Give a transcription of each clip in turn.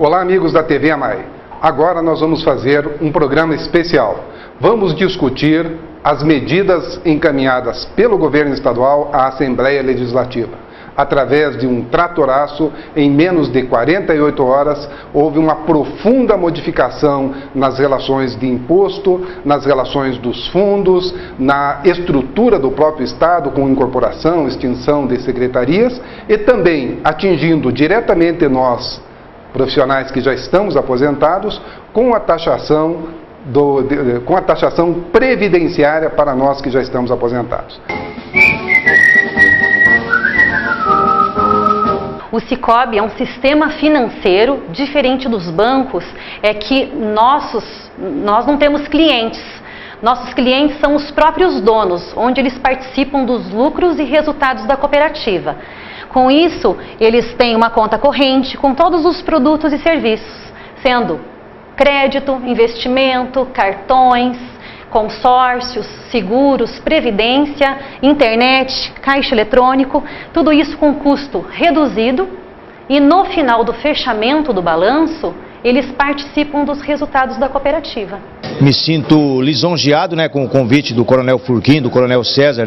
Olá, amigos da TV AMAI. Agora nós vamos fazer um programa especial. Vamos discutir as medidas encaminhadas pelo governo estadual à Assembleia Legislativa. Através de um tratoraço, em menos de 48 horas, houve uma profunda modificação nas relações de imposto, nas relações dos fundos, na estrutura do próprio Estado, com incorporação, extinção de secretarias, e também atingindo diretamente nós, profissionais que já estamos aposentados, com a taxação previdenciária para nós que já estamos aposentados. O Sicob é um sistema financeiro diferente dos bancos, é que nós não temos clientes. Nossos clientes são os próprios donos, onde eles participam dos lucros e resultados da cooperativa. Com isso, eles têm uma conta corrente com todos os produtos e serviços, sendo crédito, investimento, cartões, consórcios, seguros, previdência, internet, caixa eletrônico, tudo isso com custo reduzido, e no final do fechamento do balanço, eles participam dos resultados da cooperativa. Me sinto lisonjeado, com o convite do Coronel Furquim, do Coronel César,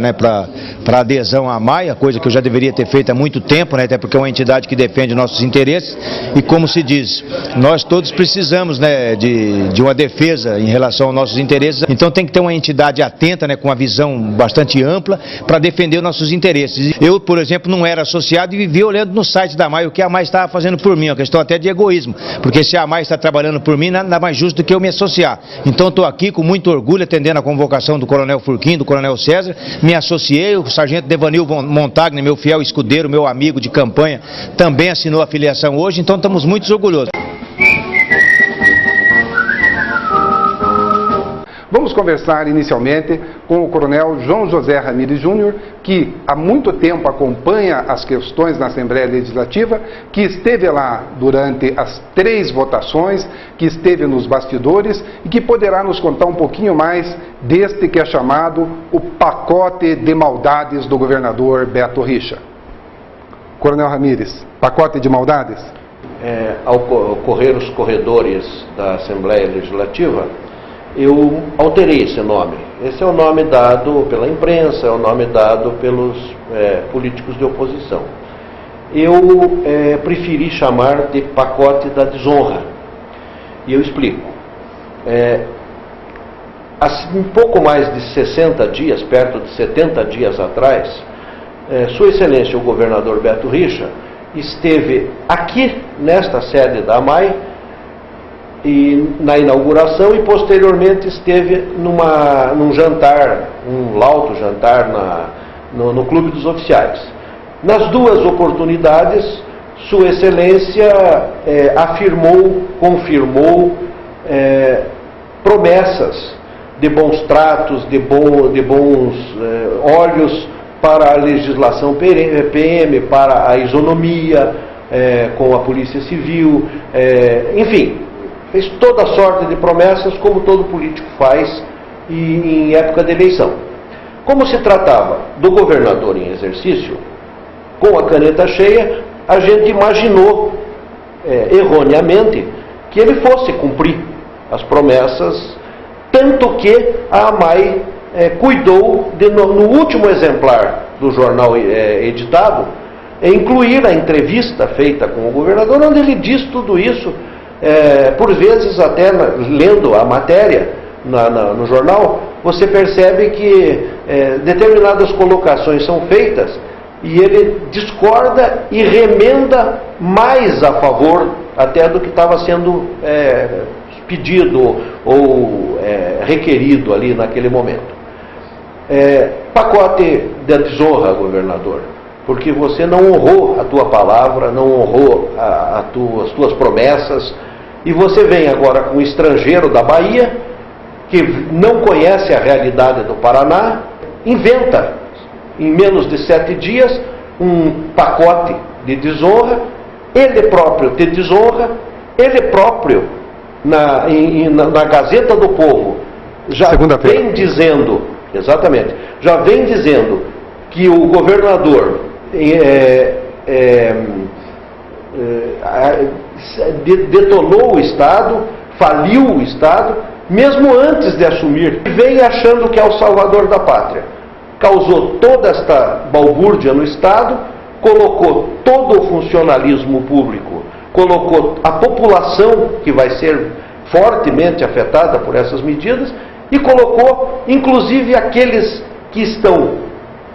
para adesão à AMAI, coisa que eu já deveria ter feito há muito tempo, até porque é uma entidade que defende nossos interesses. E como se diz, nós todos precisamos de uma defesa em relação aos nossos interesses. Então tem que ter uma entidade atenta, com uma visão bastante ampla, para defender os nossos interesses. Eu, por exemplo, não era associado e vivia olhando no site da AMAI o que a AMAI estava fazendo por mim, uma questão até de egoísmo, porque se a AMAI está trabalhando por mim, nada mais justo do que eu me associar. Então estou aqui com muito orgulho atendendo a convocação do Coronel Furquim, do Coronel César, me associei, o Sargento Devanil Montagna, meu fiel escudeiro, meu amigo de campanha, também assinou a filiação hoje, então estamos muito orgulhosos. Vamos conversar inicialmente com o Coronel João José Ramires Júnior, que há muito tempo acompanha as questões na Assembleia Legislativa, que esteve lá durante as 3 votações, que esteve nos bastidores e que poderá nos contar um pouquinho mais deste que é chamado o pacote de maldades do governador Beto Richa. Coronel Ramires, pacote de maldades? Ao correr os corredores da Assembleia Legislativa, eu alterei esse nome. Esse é o nome dado pela imprensa, é o nome dado pelos políticos de oposição. Eu preferi chamar de pacote da desonra. E eu explico. Um pouco mais de 60 dias, perto de 70 dias atrás, Sua Excelência, o governador Beto Richa, esteve aqui, nesta sede da AMAI, na inauguração, e posteriormente esteve num jantar, um lauto jantar no Clube dos Oficiais. Nas duas oportunidades, Sua Excelência confirmou promessas de bons tratos, de bons olhos para a legislação PM, para a isonomia com a Polícia Civil, enfim. Fez toda sorte de promessas, como todo político faz em época de eleição. Como se tratava do governador em exercício, com a caneta cheia, a gente imaginou, erroneamente, que ele fosse cumprir as promessas, tanto que a AMAI cuidou de, no último exemplar do jornal editado, incluir a entrevista feita com o governador, onde ele diz tudo isso. Por vezes, até lendo a matéria no jornal, você percebe que determinadas colocações são feitas e ele discorda e remenda mais a favor até do que estava sendo pedido ou requerido ali naquele momento. Pacote da desonra, governador, porque você não honrou a tua palavra, não honrou as tuas promessas. E você vem agora com um estrangeiro da Bahia, que não conhece a realidade do Paraná, inventa, em menos de 7 dias, um pacote de desonra, ele próprio te desonra, ele próprio, na Gazeta do Povo, já vem dizendo, exatamente, já vem dizendo que o governador detonou o Estado, faliu o Estado, mesmo antes de assumir, vem achando que é o salvador da pátria. Causou toda esta balbúrdia no Estado, colocou todo o funcionalismo público, colocou a população, que vai ser fortemente afetada por essas medidas, e colocou, inclusive, aqueles que estão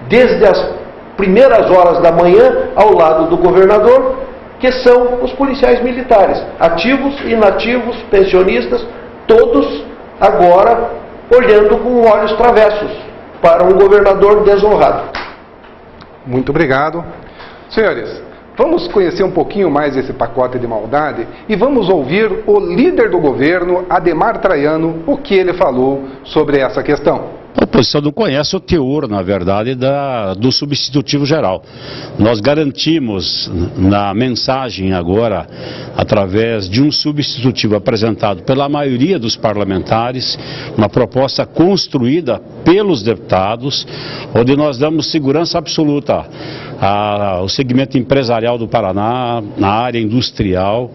desde as primeiras horas da manhã ao lado do governador, que são os policiais militares, ativos, inativos, pensionistas, todos agora olhando com olhos travessos para um governador desonrado. Muito obrigado. Senhores, vamos conhecer um pouquinho mais esse pacote de maldade e vamos ouvir o líder do governo, Adhemar Traiano, o que ele falou sobre essa questão. A oposição não conhece o teor, na verdade, do substitutivo geral. Nós garantimos na mensagem agora, através de um substitutivo apresentado pela maioria dos parlamentares, uma proposta construída pelos deputados, onde nós damos segurança absoluta ao segmento empresarial do Paraná, na área industrial,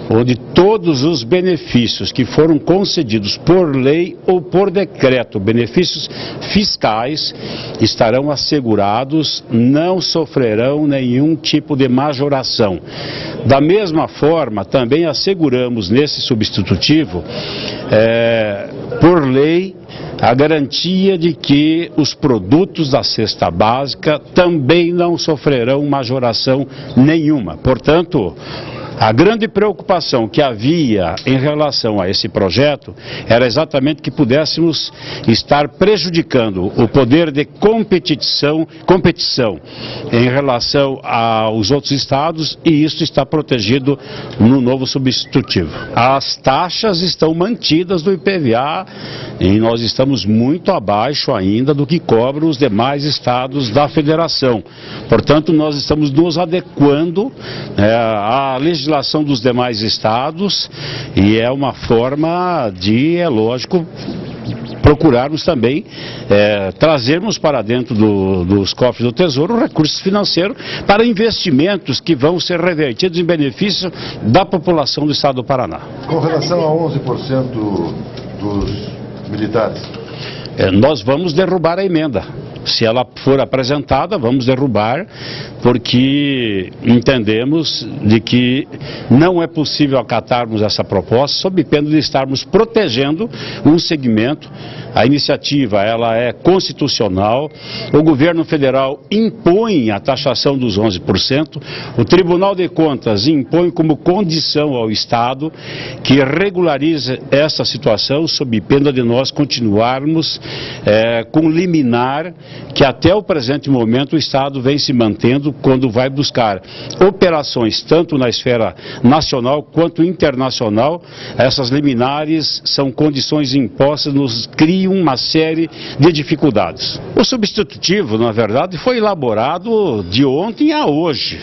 onde todos os benefícios que foram concedidos por lei ou por decreto, benefícios fiscais, estarão assegurados, não sofrerão nenhum tipo de majoração. Da mesma forma, também asseguramos nesse substitutivo, por lei, a garantia de que os produtos da cesta básica também não sofrerão majoração nenhuma. Portanto, a grande preocupação que havia em relação a esse projeto era exatamente que pudéssemos estar prejudicando o poder de competição em relação aos outros estados, e isso está protegido no novo substitutivo. As taxas estão mantidas do IPVA e nós estamos muito abaixo ainda do que cobram os demais estados da federação. Portanto, nós estamos nos adequando à legislação dos demais estados, e é uma forma de, é lógico, procurarmos também trazermos para dentro dos cofres do Tesouro recursos financeiros para investimentos que vão ser revertidos em benefício da população do estado do Paraná. Com relação a 11% dos militares, nós vamos derrubar a emenda. Se ela for apresentada, vamos derrubar, porque entendemos de que não é possível acatarmos essa proposta sob pena de estarmos protegendo um segmento. A iniciativa, ela é constitucional, o governo federal impõe a taxação dos 11%, o Tribunal de Contas impõe como condição ao Estado que regularize essa situação sob pena de nós continuarmos com liminar, que até o presente momento o Estado vem se mantendo quando vai buscar operações tanto na esfera nacional quanto internacional. Essas liminares são condições impostas, nos criam uma série de dificuldades. O substitutivo, na verdade, foi elaborado de ontem a hoje.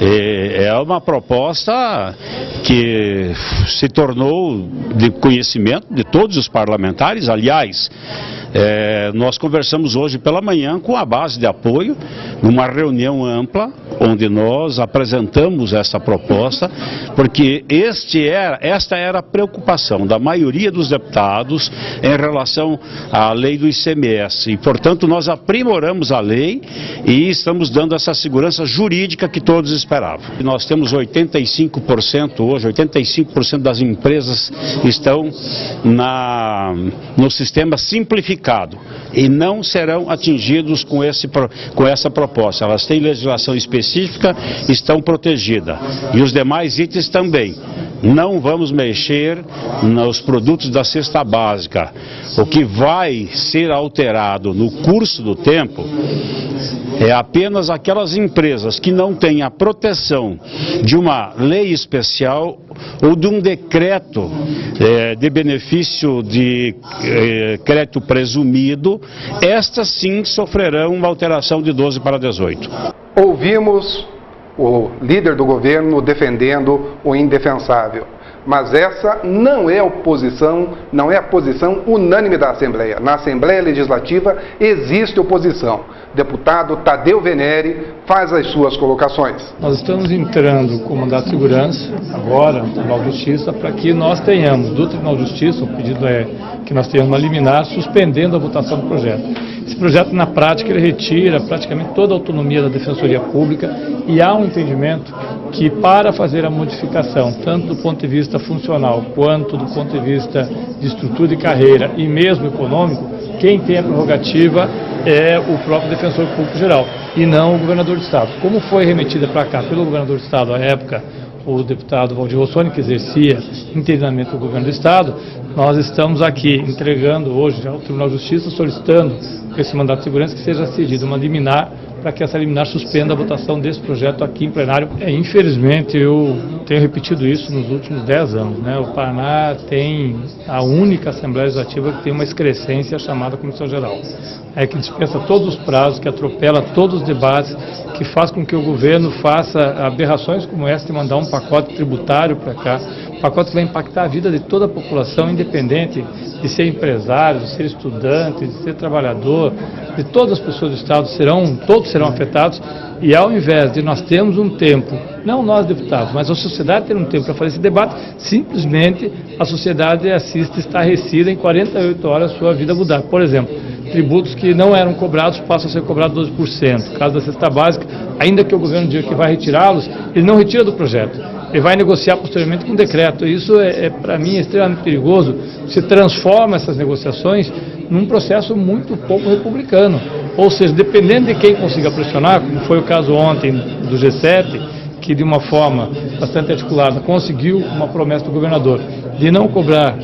É uma proposta que se tornou de conhecimento de todos os parlamentares. Aliás, nós conversamos hoje pela manhã com a base de apoio, numa reunião ampla, onde nós apresentamos essa proposta, porque esta era a preocupação da maioria dos deputados em relação à lei do ICMS. E, portanto, nós aprimoramos a lei e estamos dando essa segurança jurídica que todos esperavam. E nós temos 85% hoje, 85% das empresas estão no sistema simplificado e não serão atingidos com essa proposta. Elas têm legislação específica, estão protegidas. E os demais itens também. Não vamos mexer nos produtos da cesta básica. O que vai ser alterado no curso do tempo é apenas aquelas empresas que não têm a proteção de uma lei especial ou de um decreto de benefício de crédito presumido. Estas sim sofrerão uma alteração de 12 para 18. Ouvimos o líder do governo defendendo o indefensável. Mas essa não é a posição unânime da Assembleia. Na Assembleia Legislativa existe oposição. O deputado Tadeu Venere faz as suas colocações. Nós estamos entrando com o mandato de segurança, agora, no Tribunal de Justiça, para que nós tenhamos, do Tribunal de Justiça, o pedido é que nós tenhamos uma liminar suspendendo a votação do projeto. Esse projeto, na prática, ele retira praticamente toda a autonomia da Defensoria Pública e há um entendimento que, para fazer a modificação, tanto do ponto de vista funcional, quanto do ponto de vista de estrutura de carreira e mesmo econômico, quem tem a prerrogativa é o próprio Defensor Público Geral e não o Governador do Estado. Como foi remetida para cá pelo Governador do Estado à época, o deputado Valdir Rossoni, que exercia interinamente o governo do Estado, nós estamos aqui entregando hoje ao Tribunal de Justiça, solicitando esse mandato de segurança que seja cedido uma liminar para que essa liminar suspenda a votação desse projeto aqui em plenário. Infelizmente, eu tenho repetido isso nos últimos 10 anos, né? O Paraná tem a única Assembleia Legislativa que tem uma excrescência chamada Comissão Geral. É que dispensa todos os prazos, que atropela todos os debates, que faz com que o governo faça aberrações como essa de mandar um pacote tributário para cá, pacote que vai impactar a vida de toda a população, independente de ser empresário, de ser estudante, de ser trabalhador, de todas as pessoas do Estado, todos serão afetados, e ao invés de nós termos um tempo, não nós deputados, mas a sociedade ter um tempo para fazer esse debate, simplesmente a sociedade assiste estarrecida em 48 horas a sua vida mudar. Por exemplo, tributos que não eram cobrados passam a ser cobrados 12%. No caso da cesta básica, ainda que o governo diga que vai retirá-los, ele não retira do projeto. Ele vai negociar posteriormente com um decreto. Isso para mim, é extremamente perigoso. Se transforma essas negociações num processo muito pouco republicano. Ou seja, dependendo de quem consiga pressionar, como foi o caso ontem do G7, que de uma forma bastante articulada conseguiu uma promessa do governador de não cobrar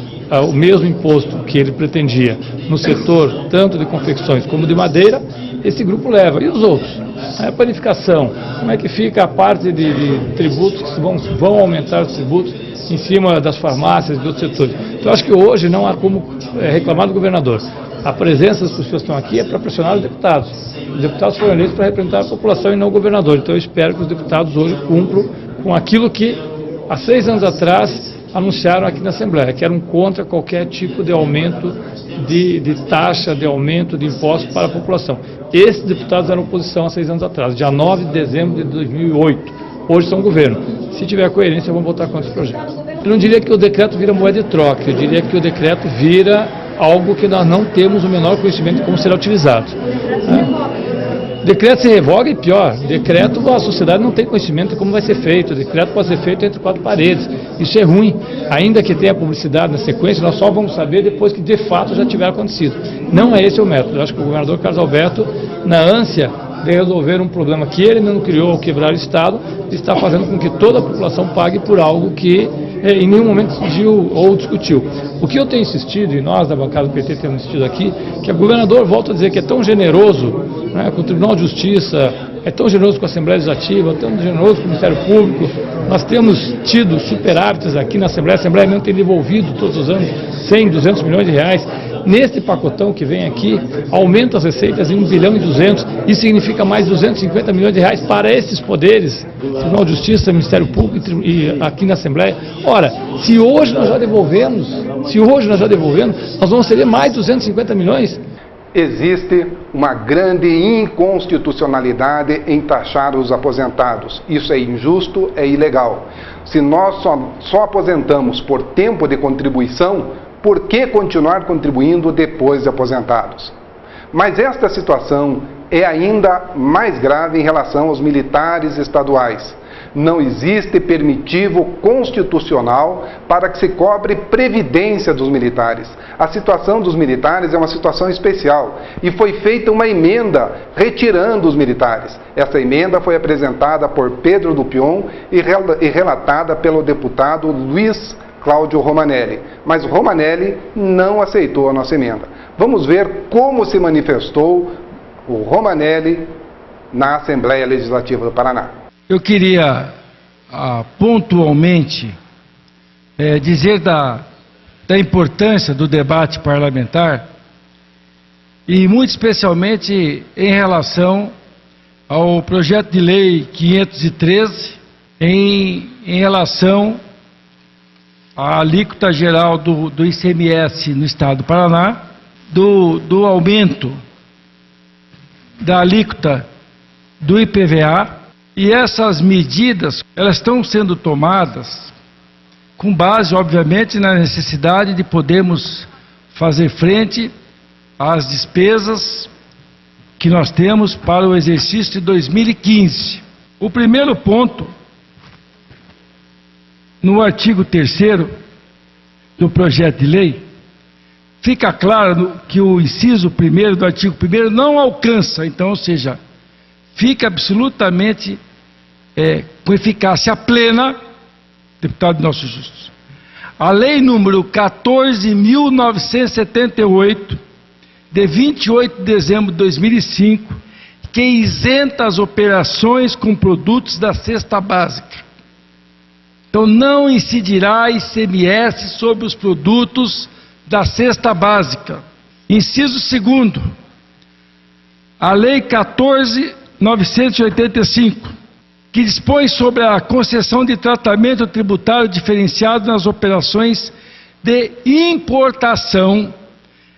o mesmo imposto que ele pretendia no setor tanto de confecções como de madeira, esse grupo leva. E os outros? A panificação, como é que fica a parte de tributos que vão aumentar os tributos em cima das farmácias e de outros setores? Então, acho que hoje não há como reclamar do governador. A presença das pessoas que estão aqui é para pressionar os deputados. Os deputados foram eleitos para representar a população e não o governador. Então, eu espero que os deputados hoje cumpram com aquilo que, há 6 anos atrás, anunciaram aqui na Assembleia, que eram contra qualquer tipo de aumento de taxa, de aumento de impostos para a população. Esses deputados eram oposição há 6 anos atrás, dia 9 de dezembro de 2008. Hoje são governo. Se tiver coerência, vão votar contra esse projeto. Eu não diria que o decreto vira moeda de troca, eu diria que o decreto vira algo que nós não temos o menor conhecimento de como será utilizado. Decreto se revoga e pior, decreto a sociedade não tem conhecimento de como vai ser feito, o decreto pode ser feito entre 4 paredes, isso é ruim, ainda que tenha publicidade na sequência, nós só vamos saber depois que de fato já tiver acontecido. Não é esse o método. Eu acho que o governador Carlos Alberto, na ânsia de resolver um problema que ele não criou ao quebrar o Estado, está fazendo com que toda a população pague por algo que em nenhum momento decidiu ou discutiu. O que eu tenho insistido, e nós da bancada do PT temos insistido aqui, que o governador volta a dizer que é tão generoso, né, com o Tribunal de Justiça, é tão generoso com a Assembleia Legislativa, tão generoso com o Ministério Público. Nós temos tido superávites aqui na Assembleia, a Assembleia não tem devolvido todos os anos 100, 200 milhões de reais. Neste pacotão que vem aqui, aumenta as receitas em 1 bilhão e 200, isso significa mais 250 milhões de reais para esses poderes, Tribunal de Justiça, Ministério Público e aqui na Assembleia. Ora, se hoje nós já devolvemos, nós vamos receber mais 250 milhões. Existe uma grande inconstitucionalidade em taxar os aposentados. Isso é injusto, é ilegal. Se nós só aposentamos por tempo de contribuição, por que continuar contribuindo depois de aposentados? Mas esta situação é ainda mais grave em relação aos militares estaduais. Não existe permitivo constitucional para que se cobre previdência dos militares. A situação dos militares é uma situação especial e foi feita uma emenda retirando os militares. Essa emenda foi apresentada por Pedro Dupion e relatada pelo deputado Luiz Cláudio Romanelli, mas o Romanelli não aceitou a nossa emenda. Vamos ver como se manifestou o Romanelli na Assembleia Legislativa do Paraná. Eu queria pontualmente dizer da importância do debate parlamentar e muito especialmente em relação ao projeto de lei 513 em relação a alíquota geral do ICMS no estado do Paraná, do aumento da alíquota do IPVA, e essas medidas, elas estão sendo tomadas com base, obviamente, na necessidade de podermos fazer frente às despesas que nós temos para o exercício de 2015. O primeiro ponto, no artigo 3º do projeto de lei, fica claro que o inciso 1º do artigo 1º não alcança, então, ou seja, fica absolutamente com eficácia plena, deputado Nelson Justus, a lei número 14.978, de 28 de dezembro de 2005, que isenta as operações com produtos da cesta básica. Então não incidirá ICMS sobre os produtos da cesta básica. Inciso 2º, a lei 14.985, que dispõe sobre a concessão de tratamento tributário diferenciado nas operações de importação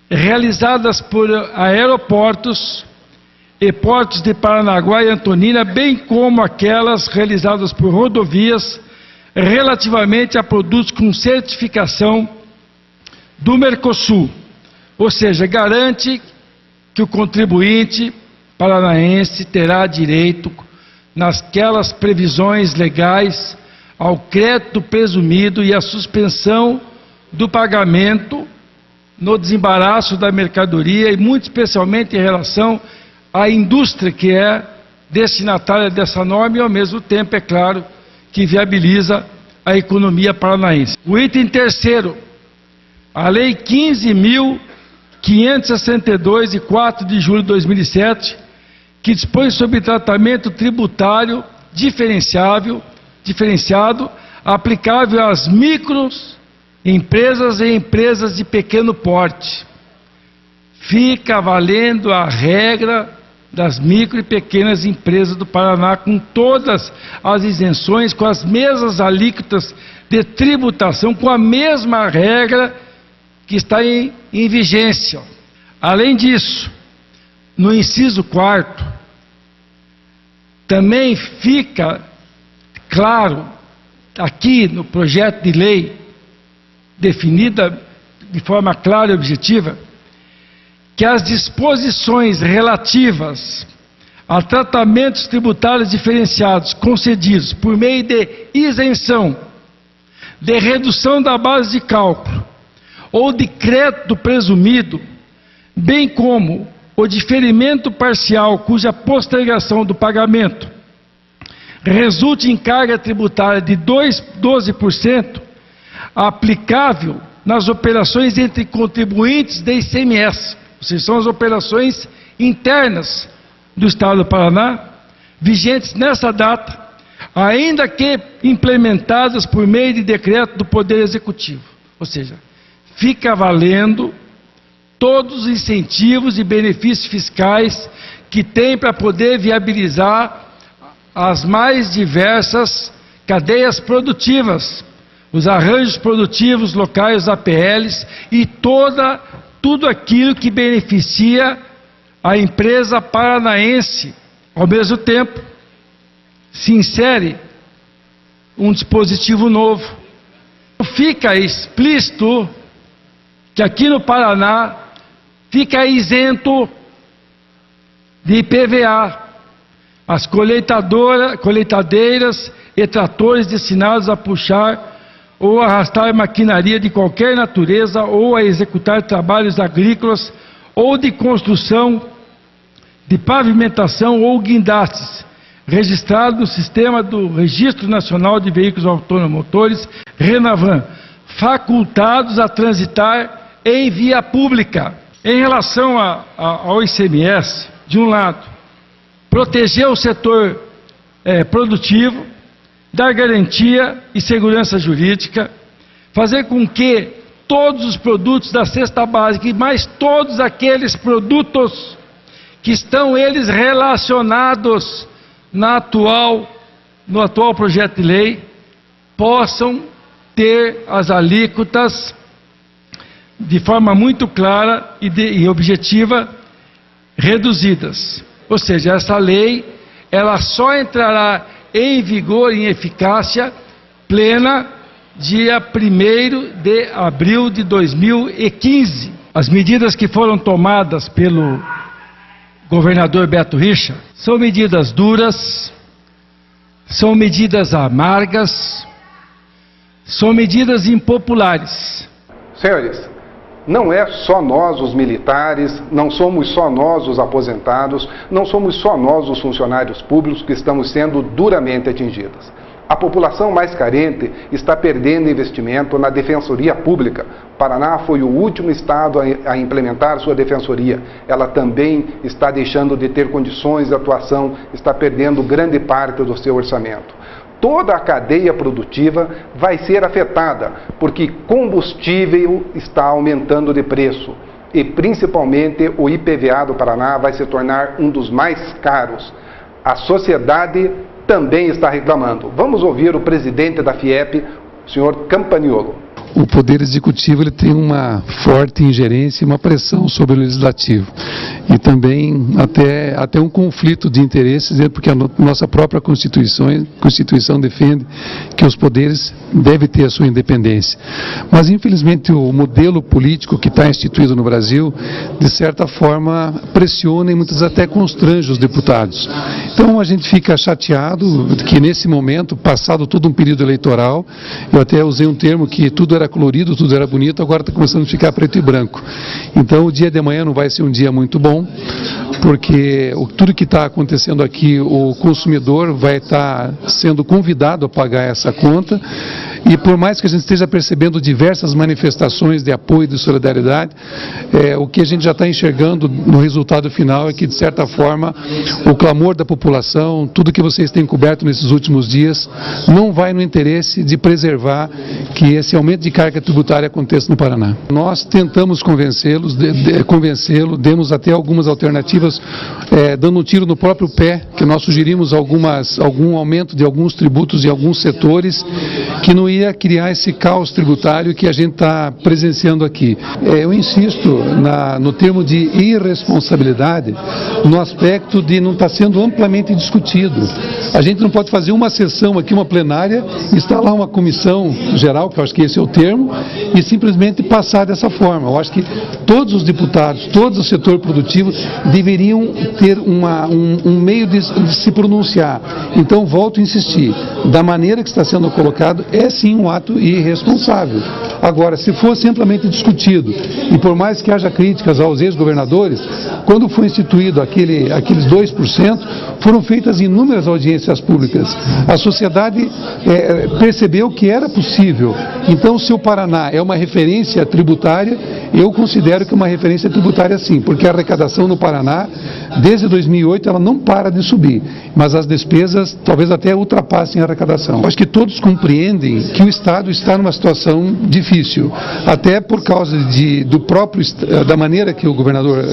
realizadas por aeroportos e portos de Paranaguá e Antonina, bem como aquelas realizadas por rodovias relativamente a produtos com certificação do Mercosul, ou seja, garante que o contribuinte paranaense terá direito, nasquelas previsões legais, ao crédito presumido e à suspensão do pagamento no desembaraço da mercadoria, e muito especialmente em relação à indústria que é destinatária dessa norma e, ao mesmo tempo, é claro, que viabiliza a economia paranaense. O item 3º, a Lei 15.562, de 4 de julho de 2007, que dispõe sobre tratamento tributário diferenciado, aplicável às microempresas e empresas de pequeno porte. Fica valendo a regra das micro e pequenas empresas do Paraná, com todas as isenções, com as mesmas alíquotas de tributação, com a mesma regra que está em vigência. Além disso, no inciso 4º, também fica claro, aqui no projeto de lei, definida de forma clara e objetiva, que as disposições relativas a tratamentos tributários diferenciados concedidos por meio de isenção, de redução da base de cálculo ou de crédito presumido, bem como o diferimento parcial cuja postergação do pagamento resulte em carga tributária de 12%, aplicável nas operações entre contribuintes de ICMS, ou seja, são as operações internas do Estado do Paraná, vigentes nessa data, ainda que implementadas por meio de decreto do Poder Executivo. Ou seja, fica valendo todos os incentivos e benefícios fiscais que tem para poder viabilizar as mais diversas cadeias produtivas, os arranjos produtivos locais, os APLs, e tudo aquilo que beneficia a empresa paranaense. Ao mesmo tempo, se insere um dispositivo novo. Fica explícito que aqui no Paraná fica isento de IPVA as colheitadeiras e tratores destinados a puxar ou arrastar maquinaria de qualquer natureza ou a executar trabalhos agrícolas ou de construção, de pavimentação ou guindastes, registrado no sistema do Registro Nacional de Veículos Automotores, RENAVAN, facultados a transitar em via pública. Em relação ao ICMS, de um lado, proteger o setor produtivo, dar garantia e segurança jurídica, fazer com que todos os produtos da cesta básica e mais todos aqueles produtos que estão eles relacionados no atual projeto de lei possam ter as alíquotas de forma muito clara e objetiva reduzidas. Ou seja, essa lei ela só entrará em vigor, em eficácia plena, dia 1º de abril de 2015. As medidas que foram tomadas pelo governador Beto Richa são medidas duras, são medidas amargas, são medidas impopulares. Senhores, não é só nós os militares, não somos só nós os aposentados, não somos só nós os funcionários públicos que estamos sendo duramente atingidos. A população mais carente está perdendo investimento na defensoria pública. O Paraná foi o último estado a implementar sua defensoria. Ela também está deixando de ter condições de atuação, está perdendo grande parte do seu orçamento. Toda a cadeia produtiva vai ser afetada, porque combustível está aumentando de preço. E principalmente o IPVA do Paraná vai se tornar um dos mais caros. A sociedade também está reclamando. Vamos ouvir o presidente da FIEP, o senhor Campaniolo. O Poder Executivo ele tem uma forte ingerência e uma pressão sobre o Legislativo. E também até um conflito de interesses, porque a nossa própria Constituição defende que os poderes devem ter a sua independência. Mas, infelizmente, o modelo político que está instituído no Brasil, de certa forma, pressiona e muitas até constrange os deputados. Então, a gente fica chateado que, nesse momento, passado todo um período eleitoral, eu até usei um termo que tudo era colorido, tudo era bonito, agora está começando a ficar preto e branco. Então o dia de amanhã não vai ser um dia muito bom, porque tudo que está acontecendo aqui, o consumidor vai estar sendo convidado a pagar essa conta. E por mais que a gente esteja percebendo diversas manifestações de apoio e de solidariedade, o que a gente já está enxergando no resultado final é que, de certa forma, o clamor da população, tudo que vocês têm coberto nesses últimos dias, não vai no interesse de preservar que esse aumento de carga tributária aconteça no Paraná. Nós tentamos convencê-lo, demos até algumas alternativas, dando um tiro no próprio pé, que nós sugerimos algum aumento de alguns tributos em alguns setores, que não ia criar esse caos tributário que a gente está presenciando aqui. Eu insisto no termo de irresponsabilidade, no aspecto de não estar sendo amplamente discutido. A gente não pode fazer uma sessão aqui, uma plenária, instalar uma comissão geral, que eu acho que esse é o termo, e simplesmente passar dessa forma. Eu acho que todos os deputados, todo o setor produtivo deveriam ter um meio de se pronunciar. Então, volto a insistir, da maneira que está sendo colocado, é sim um ato irresponsável. Agora, se for simplesmente discutido, e por mais que haja críticas aos ex-governadores, quando foi instituído aqueles 2%, foram feitas inúmeras audiências públicas. A sociedade percebeu que era possível. Então, se o Paraná é uma referência tributária, eu considero que é uma referência tributária sim, porque a arrecadação no Paraná, desde 2008, ela não para de subir, mas as despesas talvez até ultrapassem a arrecadação. Acho que todos compreendem que o Estado está numa situação difícil, até por causa da maneira que o governador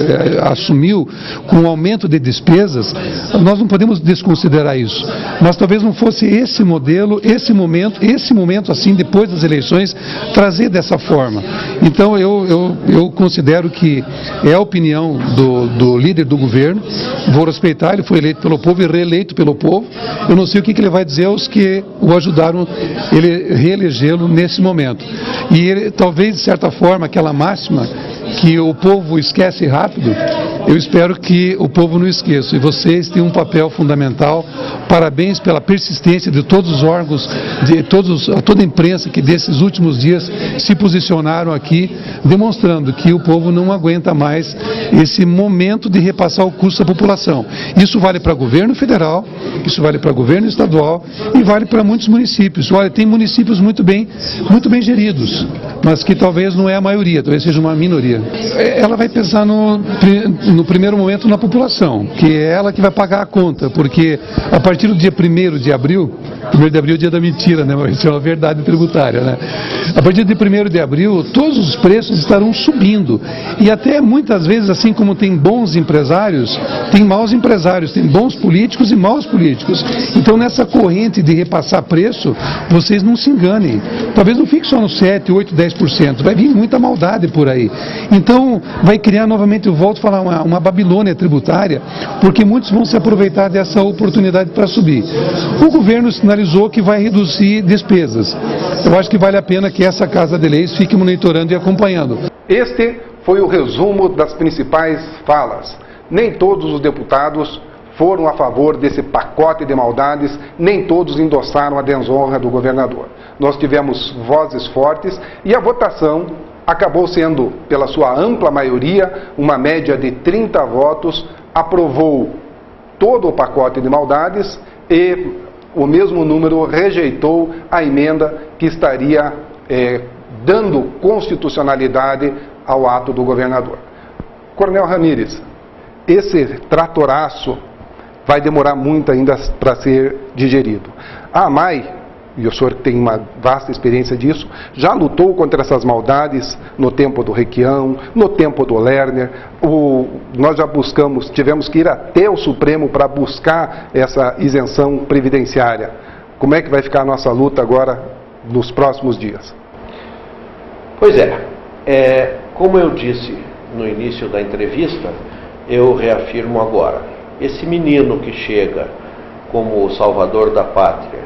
assumiu, com o aumento de despesas. Nós não podemos desconsiderar isso, mas talvez não fosse esse modelo, esse momento assim, depois das eleições, trazer dessa forma. Então eu considero que é a opinião do líder do governo, vou respeitar, ele foi eleito pelo povo e reeleito pelo povo. Eu não sei o que ele vai dizer aos que o ajudaram ele reelegê-lo nesse momento. E ele, talvez, de certa forma, aquela máxima que o povo esquece rápido, eu espero que o povo não esqueça. E vocês têm um papel fundamental. Parabéns pela persistência de todos os órgãos, de toda a imprensa que desses últimos dias se posicionaram aqui, demonstrando que o povo não aguenta mais esse momento de repassar o custo à população. Isso vale para o governo federal, isso vale para o governo estadual e vale para muitos municípios. Olha, tem municípios muito bem geridos, mas que talvez não é a maioria, talvez seja uma minoria. Ela vai pensar no primeiro momento na população, que é ela que vai pagar a conta, porque a partir do dia 1º de abril, 1º de abril é o dia da mentira, né? Mas isso é uma verdade tributária, né? A partir de 1º de abril, todos os preços estarão subindo. E até muitas vezes, assim como tem bons empresários, tem maus empresários, tem bons políticos e maus políticos. Então, nessa corrente de repassar preço, vocês não se enganem. Talvez não fique só no 7, 8, 10%. Vai vir muita maldade por aí. Então, vai criar novamente, eu volto a falar, uma Babilônia tributária, porque muitos vão se aproveitar dessa oportunidade para subir. O governo sinalizou que vai reduzir despesas. Eu acho que vale a pena que essa Casa de Leis fique monitorando e acompanhando. Este foi o resumo das principais falas. Nem todos os deputados foram a favor desse pacote de maldades, nem todos endossaram a desonra do governador. Nós tivemos vozes fortes e a votação acabou sendo, pela sua ampla maioria, uma média de 30 votos, aprovou todo o pacote de maldades e o mesmo número rejeitou a emenda que estaria dando constitucionalidade ao ato do governador. Coronel Ramírez, esse tratoraço vai demorar muito ainda para ser digerido. A AMAI, e o senhor tem uma vasta experiência disso, já lutou contra essas maldades no tempo do Requião, no tempo do Lerner. Nós já tivemos que ir até o Supremo para buscar essa isenção previdenciária. Como é que vai ficar a nossa luta agora nos próximos dias? Pois como eu disse no início da entrevista, eu reafirmo agora. Esse menino que chega como o salvador da pátria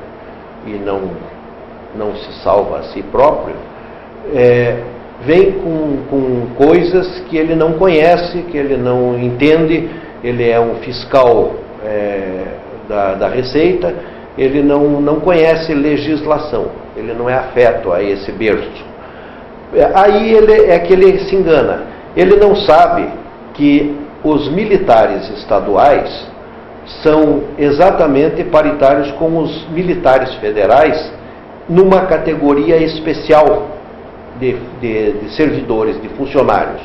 e não se salva a si próprio, vem com coisas que ele não conhece, que ele não entende. Ele é um fiscal da Receita, ele não conhece legislação, ele não é afeto a esse berço. Aí que ele se engana. Ele não sabe que os militares estaduais são exatamente paritários com os militares federais numa categoria especial de servidores, de funcionários.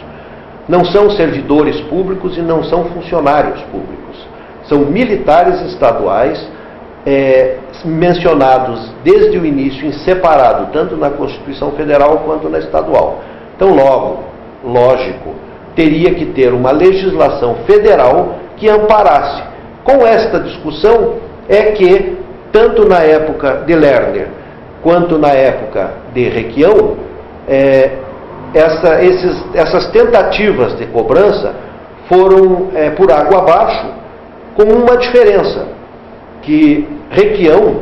Não são servidores públicos e não são funcionários públicos. São militares estaduais mencionados desde o início em separado, tanto na Constituição Federal quanto na estadual. Então, lógico, teria que ter uma legislação federal que amparasse. Com esta discussão é que, tanto na época de Lerner quanto na época de Requião, essas tentativas de cobrança foram por água abaixo, com uma diferença, que Requião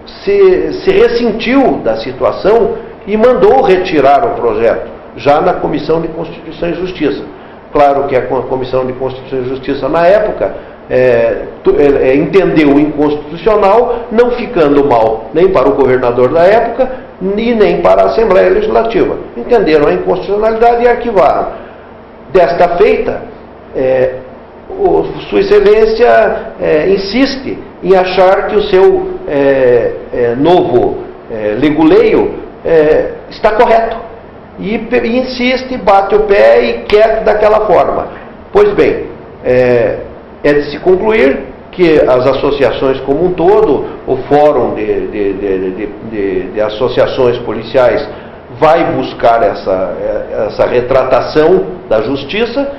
se ressentiu da situação e mandou retirar o projeto, já na Comissão de Constituição e Justiça. Claro que a Comissão de Constituição e Justiça, na época, entendeu o inconstitucional, não ficando mal nem para o governador da época, e nem para a Assembleia Legislativa. Entenderam a inconstitucionalidade e arquivaram. Desta feita, Sua Excelência insiste em achar que o seu novo leguleio está correto. E insiste, bate o pé e quer daquela forma. Pois bem, é de se concluir que as associações como um todo, o Fórum de Associações Policiais vai buscar essa retratação da Justiça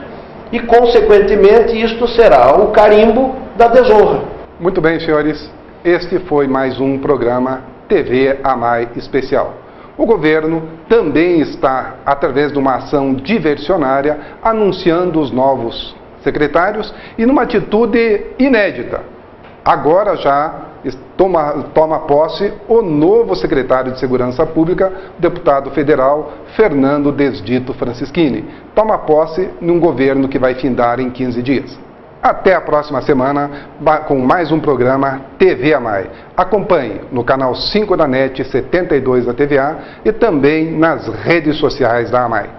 e, consequentemente, isto será o carimbo da desonra. Muito bem, senhores. Este foi mais um programa TV AMAI Especial. O governo também está, através de uma ação diversionária, anunciando os novos secretários e numa atitude inédita. Agora já toma posse o novo secretário de Segurança Pública, o deputado federal Fernando Desdito Francischini. Toma posse num governo que vai findar em 15 dias. Até a próxima semana com mais um programa TV AMAI. Acompanhe no canal 5 da NET, 72 da TVA e também nas redes sociais da AMAI.